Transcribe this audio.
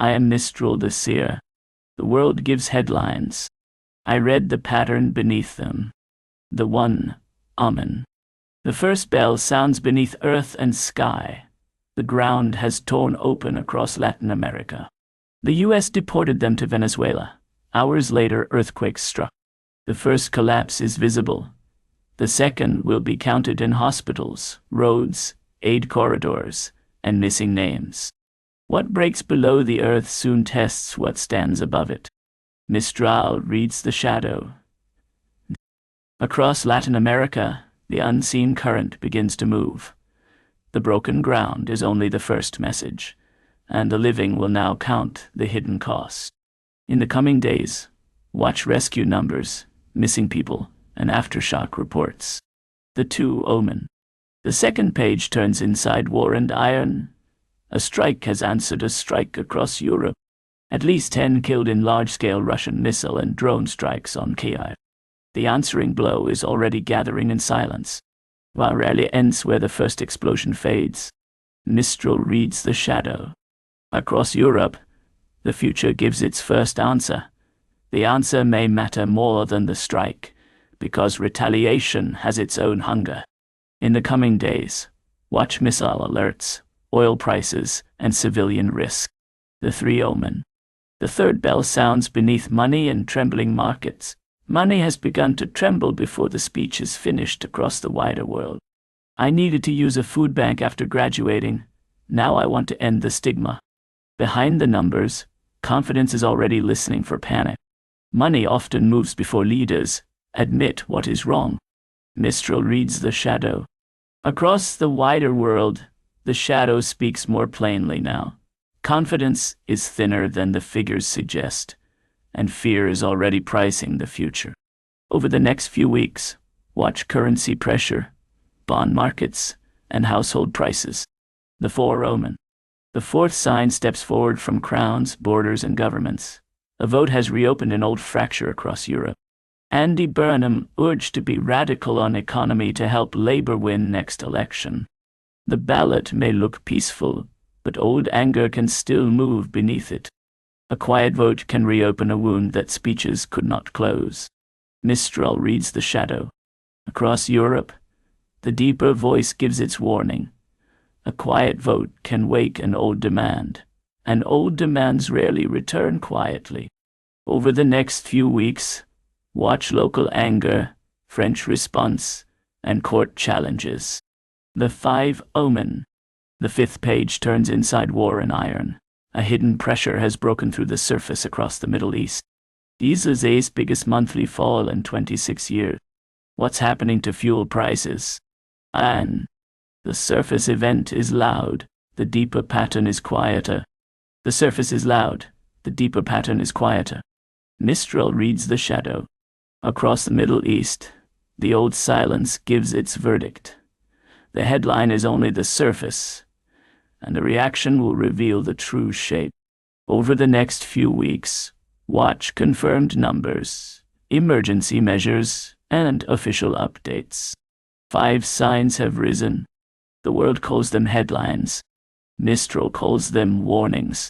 I am Mistral the Seer. The world gives headlines. I read the pattern beneath them. The one, omen. The first bell sounds beneath earth and sky. The ground has torn open across Latin America. The U.S. deported them to Venezuela. Hours later, earthquakes struck. The first collapse is visible. The second will be counted in hospitals, roads, aid corridors, and missing names. What breaks below the earth soon tests what stands above it. Mistral reads the shadow. Across Latin America, the unseen current begins to move. The broken ground is only the first message, and the living will now count the hidden cost. In the coming days, watch rescue numbers, missing people, and aftershock reports. The two omen. The second page turns inside war and iron. A strike has answered a strike across Europe. At least 10 killed in large-scale Russian missile and drone strikes on Kiev. The answering blow is already gathering in silence, while rarely ends where the first explosion fades. Mistral reads the shadow. Across Europe, the future gives its first answer. The answer may matter more than the strike, because retaliation has its own hunger. In the coming days, watch missile alerts, oil prices, and civilian risk. The three omen. The third bell sounds beneath money and trembling markets. Money has begun to tremble before the speech is finished across the wider world. I needed to use a food bank after graduating. Now I want to end the stigma. Behind the numbers, confidence is already listening for panic. Money often moves before leaders admit what is wrong. Mistral reads the shadow. Across the wider world, the shadow speaks more plainly now. Confidence is thinner than the figures suggest, and fear is already pricing the future. Over the next few weeks, watch currency pressure, bond markets, and household prices. The four omen. The fourth sign steps forward from crowns, borders, and governments. A vote has reopened an old fracture across Europe. Andy Burnham urged to be radical on economy to help Labour win next election. The ballot may look peaceful, but old anger can still move beneath it. A quiet vote can reopen a wound that speeches could not close. Mistral reads the shadow. Across Europe, the deeper voice gives its warning. A quiet vote can wake an old demand, and old demands rarely return quietly. Over the next few weeks, watch local anger, French response, and court challenges. The five omen. The fifth page turns inside war and iron. A hidden pressure has broken through the surface across the Middle East. Diesel's biggest monthly fall in 26 years. What's happening to fuel prices? And the surface event is loud. The deeper pattern is quieter. The surface is loud. The deeper pattern is quieter. Mistral reads the shadow. Across the Middle East, the old silence gives its verdict. The headline is only the surface, and the reaction will reveal the true shape. Over the next few weeks, watch confirmed numbers, emergency measures, and official updates. 5 signs have risen. The world calls them headlines. Mistral calls them warnings.